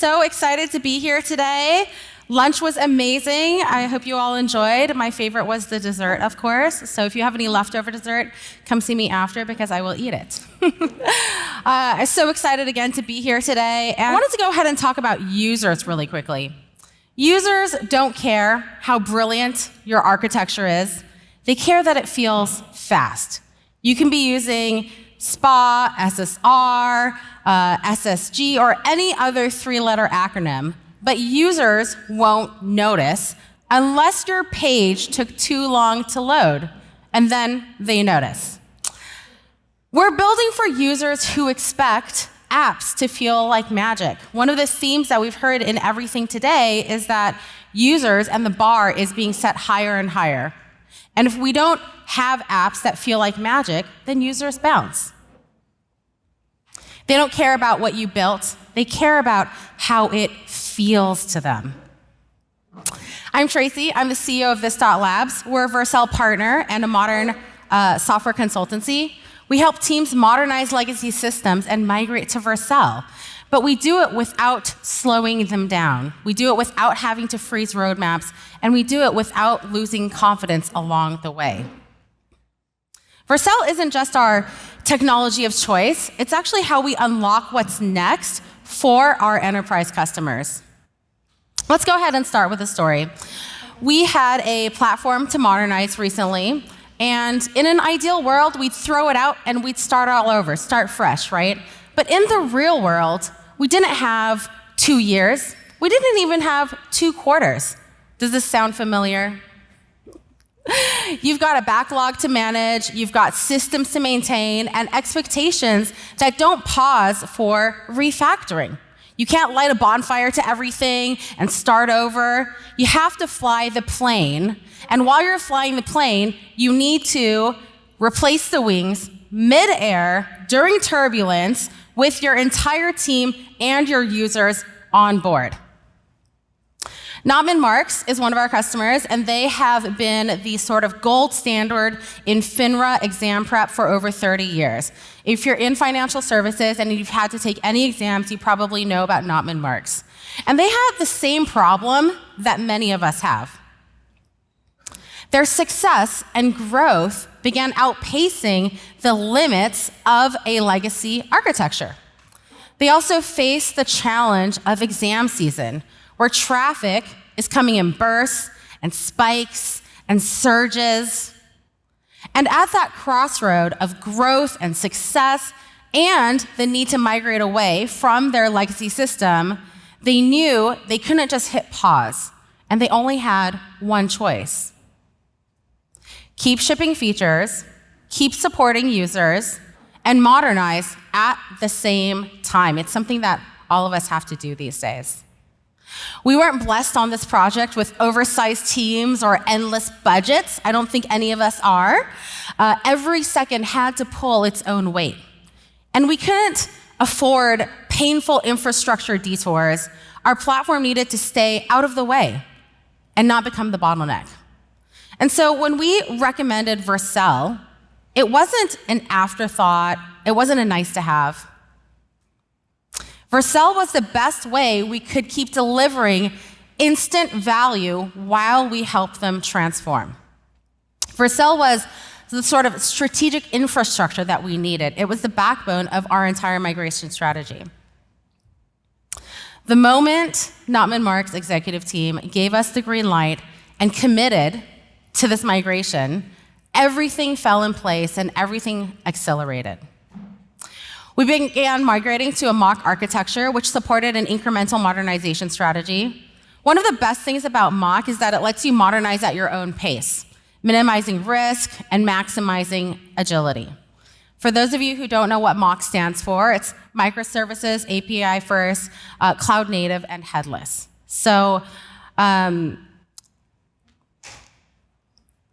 so excited to be here today. Lunch was amazing. I hope you all enjoyed. My favorite was the dessert, of course. So if you have any leftover dessert, come see me after because I will eat it. I'm so excited again to be here today. And I wanted to go ahead and talk about users really quickly. Users don't care how brilliant your architecture is. They care that it feels fast. You can be using SPA, SSR, SSG, or any other three-letter acronym, but users won't notice unless your page took too long to load, and then they notice. We're building for users who expect apps to feel like magic. One of the themes that we've heard in everything today is that users and the bar is being set higher and higher. And if we don't have apps that feel like magic, then users bounce. They don't care about what you built. They care about how it feels to them. I'm Tracy. I'm the CEO of This.Labs. We're a Vercel partner and a modern software consultancy. We help teams modernize legacy systems and migrate to Vercel. But we do it without slowing them down. We do it without having to freeze roadmaps, and we do it without losing confidence along the way. Vercel isn't just our technology of choice, it's actually how we unlock what's next for our enterprise customers. Let's go ahead and start with a story. We had a platform to modernize recently, and in an ideal world, we'd throw it out and we'd start all over, start fresh, right? But in the real world, we didn't have 2 years. We didn't even have 2 quarters. Does this sound familiar? You've got a backlog to manage, you've got systems to maintain, and expectations that don't pause for refactoring. You can't light a bonfire to everything and start over. You have to fly the plane, and while you're flying the plane, you need to replace the wings mid-air during turbulence with your entire team and your users on board. Marks is one of our customers, and they have been the sort of gold standard in FINRA exam prep for over 30 years. If you're in financial services and you've had to take any exams, you probably know about Marks. And they have the same problem that many of us have. Their success and growth began outpacing the limits of a legacy architecture. They also face the challenge of exam season, where traffic is coming in bursts and spikes and surges. And at that crossroad of growth and success and the need to migrate away from their legacy system, they knew they couldn't just hit pause, and they only had one choice. Keep shipping features, keep supporting users, and modernize at the same time. It's something that all of us have to do these days. We weren't blessed on this project with oversized teams or endless budgets. I don't think any of us are. Every second had to pull its own weight. And we couldn't afford painful infrastructure detours. Our platform needed to stay out of the way and not become the bottleneck. And so when we recommended Vercel, it wasn't an afterthought. It wasn't a nice to have. Vercel was the best way we could keep delivering instant value while we helped them transform. Vercel was the sort of strategic infrastructure that we needed. It was the backbone of our entire migration strategy. The moment Marks' executive team gave us the green light and committed to this migration, everything fell in place and everything accelerated. We began migrating to a mock architecture, which supported an incremental modernization strategy. One of the best things about mock is that it lets you modernize at your own pace, minimizing risk and maximizing agility. For those of you who don't know what mock stands for, it's microservices, API first, cloud native, and headless. So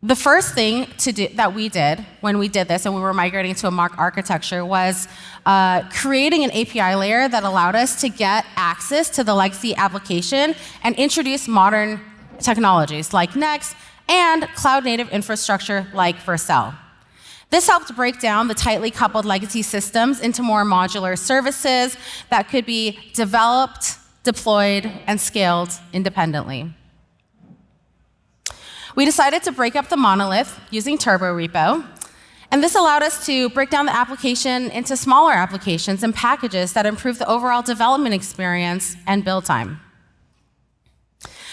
the first thing that we did when we did this and we were migrating to a mock architecture was creating an API layer that allowed us to get access to the legacy application and introduce modern technologies like Next and cloud-native infrastructure like Vercel. This helped break down the tightly coupled legacy systems into more modular services that could be developed deployed, and scaled independently. We decided to break up the monolith using Turbo Repo, and this allowed us to break down the application into smaller applications and packages that improve the overall development experience and build time.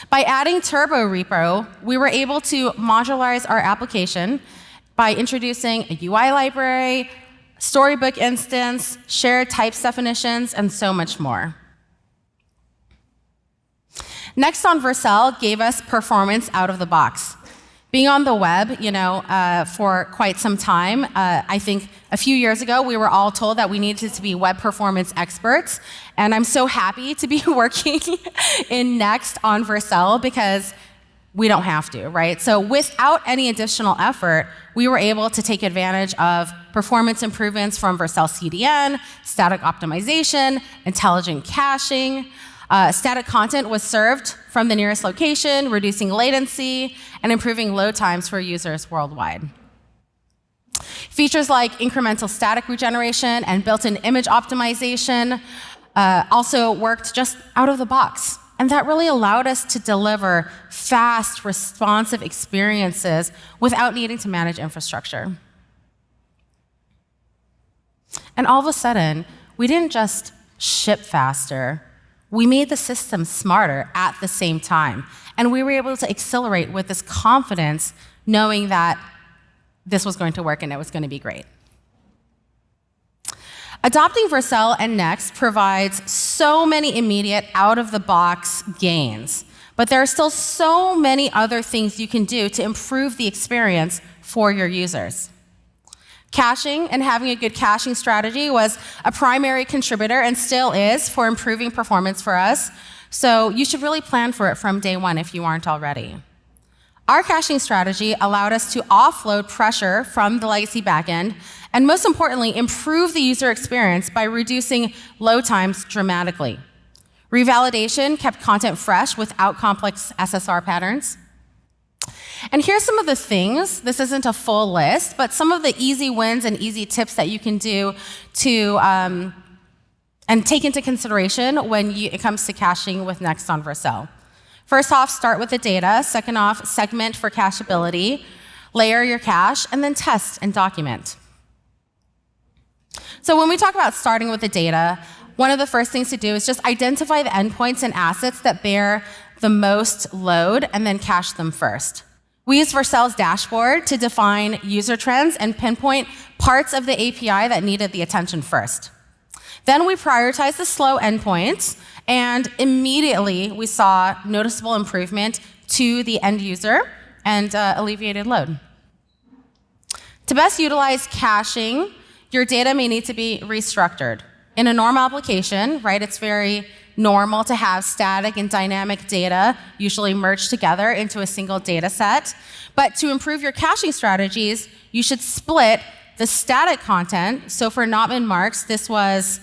By adding Turbo Repo, we were able to modularize our application by introducing a UI library, storybook instance, shared types definitions, and so much more. Next on Vercel gave us performance out of the box. Being on the web, for quite some time, I think a few years ago we were all told that we needed to be web performance experts, and I'm so happy to be working in Next on Vercel because we don't have to, right? So without any additional effort, we were able to take advantage of performance improvements from Vercel CDN, static optimization, intelligent caching. Static content was served from the nearest location, reducing latency and improving load times for users worldwide. Features like incremental static regeneration and built-in image optimization also worked just out of the box. And that really allowed us to deliver fast, responsive experiences without needing to manage infrastructure. And all of a sudden, we didn't just ship faster, we made the system smarter at the same time. And we were able to accelerate with this confidence, knowing that this was going to work and it was going to be great. Adopting Vercel and Next provides so many immediate out-of-the-box gains, but there are still so many other things you can do to improve the experience for your users. Caching and having a good caching strategy was a primary contributor and still is for improving performance for us, so you should really plan for it from day one if you aren't already. Our caching strategy allowed us to offload pressure from the legacy backend and, most importantly, improve the user experience by reducing load times dramatically. Revalidation kept content fresh without complex SSR patterns. And here's some of the things, this isn't a full list, but some of the easy wins and easy tips that you can do to and take into consideration when it comes to caching with Next on Vercel. First off, start with the data. Second off, segment for cacheability, layer your cache, and then test and document. So when we talk about starting with the data, one of the first things to do is just identify the endpoints and assets that bear the most load and then cache them first. We use Vercel's dashboard to define user trends and pinpoint parts of the API that needed the attention first. Then we prioritized the slow endpoints, and immediately we saw noticeable improvement to the end user and alleviated load. To best utilize caching, your data may need to be restructured. In a normal application, right, it's very normal to have static and dynamic data usually merged together into a single data set. But to improve your caching strategies, you should split the static content. So for not-min marks, this was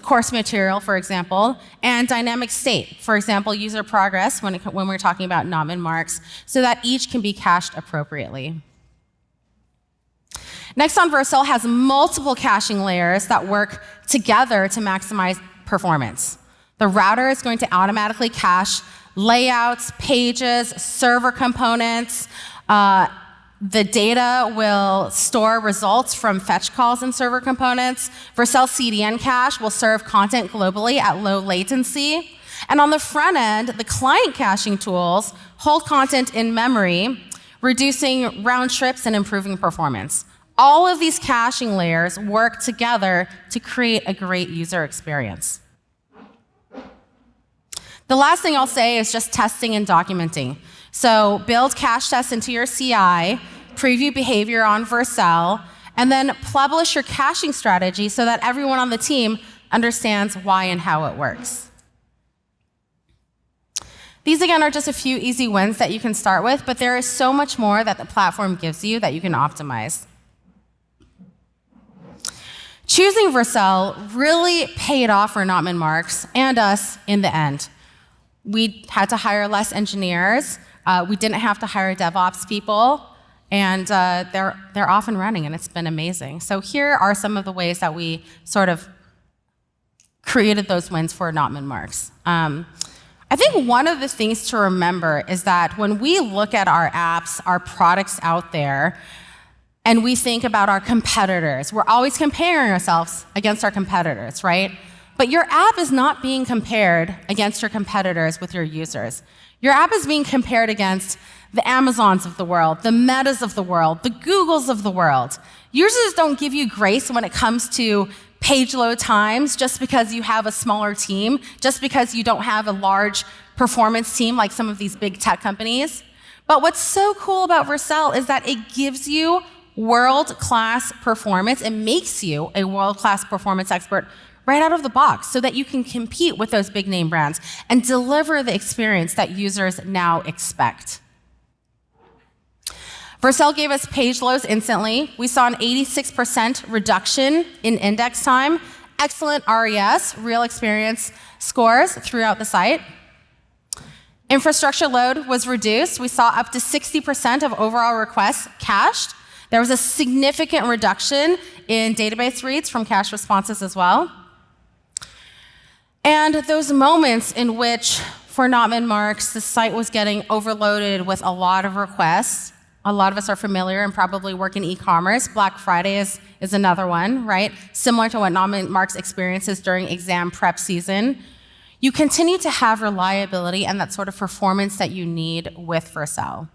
course material, for example, and dynamic state, for example, user progress when we're talking about not-min marks, so that each can be cached appropriately. Next on Vercel has multiple caching layers that work together to maximize performance. The router is going to automatically cache layouts, pages, server components. The data will store results from fetch calls and server components. Vercel CDN cache will serve content globally at low latency. And on the front end, the client caching tools hold content in memory, reducing round trips and improving performance. All of these caching layers work together to create a great user experience. The last thing I'll say is just testing and documenting. So build cache tests into your CI, preview behavior on Vercel, and then publish your caching strategy so that everyone on the team understands why and how it works. These, again, are just a few easy wins that you can start with, but there is so much more that the platform gives you that you can optimize. Choosing Vercel really paid off for not-min marks and us in the end. We had to hire less engineers. We didn't have to hire DevOps people, and they're off and running, and it's been amazing. So here are some of the ways that we sort of created those wins for not min-marks. I think one of the things to remember is that when we look at our apps, our products out there, and we think about our competitors, we're always comparing ourselves against our competitors, right? But your app is not being compared against your competitors with your users. Your app is being compared against the Amazons of the world, the Metas of the world, the Googles of the world. Users don't give you grace when it comes to page load times just because you have a smaller team, just because you don't have a large performance team like some of these big tech companies. But what's so cool about Vercel is that it gives you world-class performance. It makes you a world-class performance expert right out of the box so that you can compete with those big name brands and deliver the experience that users now expect. Vercel gave us page loads instantly. We saw an 86% reduction in index time, excellent RES, real experience scores throughout the site. Infrastructure load was reduced. We saw up to 60% of overall requests cached. There was a significant reduction in database reads from cache responses as well. And those moments in which, for not min-marks, the site was getting overloaded with a lot of requests. A lot of us are familiar and probably work in e-commerce. Black Friday is another one, right? Similar to what not min-marks experiences during exam prep season. You continue to have reliability and that sort of performance that you need with Vercel.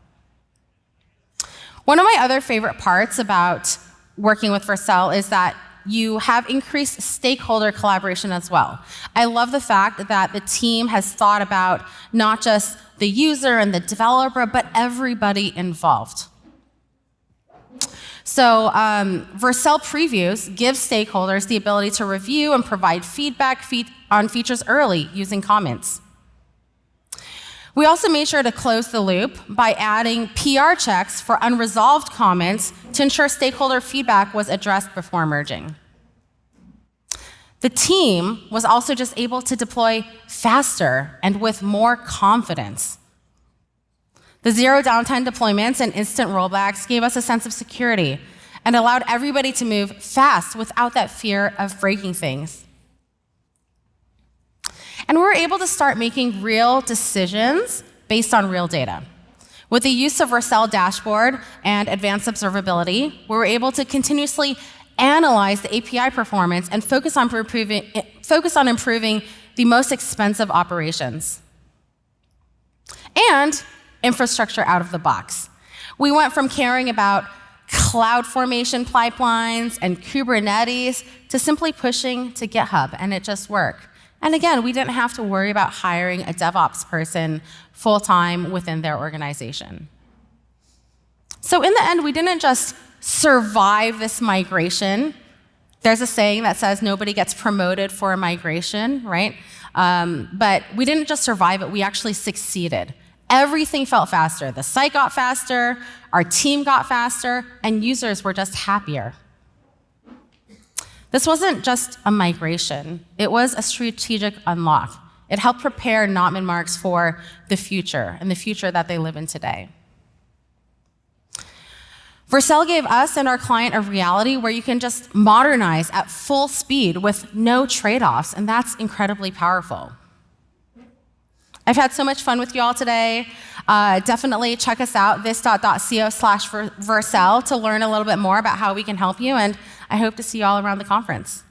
One of my other favorite parts about working with Vercel is that you have increased stakeholder collaboration as well. I love the fact that the team has thought about not just the user and the developer, but everybody involved. So Vercel previews give stakeholders the ability to review and provide feedback on features early using comments. We also made sure to close the loop by adding PR checks for unresolved comments to ensure stakeholder feedback was addressed before merging. The team was also just able to deploy faster and with more confidence. The zero downtime deployments and instant rollbacks gave us a sense of security and allowed everybody to move fast without that fear of breaking things. And we were able to start making real decisions based on real data. With the use of Vercel dashboard and advanced observability, we were able to continuously analyze the API performance and focus on improving the most expensive operations. And infrastructure out of the box. We went from caring about CloudFormation pipelines and Kubernetes to simply pushing to GitHub, and it just worked. And again, we didn't have to worry about hiring a DevOps person full-time within their organization. So in the end, we didn't just survive this migration. There's a saying that says nobody gets promoted for a migration, right? But we didn't just survive it, we actually succeeded. Everything felt faster. The site got faster, our team got faster, and users were just happier. This wasn't just a migration, it was a strategic unlock. It helped prepare not min-marks for the future, and the future that they live in today. Vercel gave us and our client a reality where you can just modernize at full speed with no trade-offs, and that's incredibly powerful. I've had so much fun with you all today. Definitely check us out, this.co/Vercel, to learn a little bit more about how we can help you, and I hope to see you all around the conference.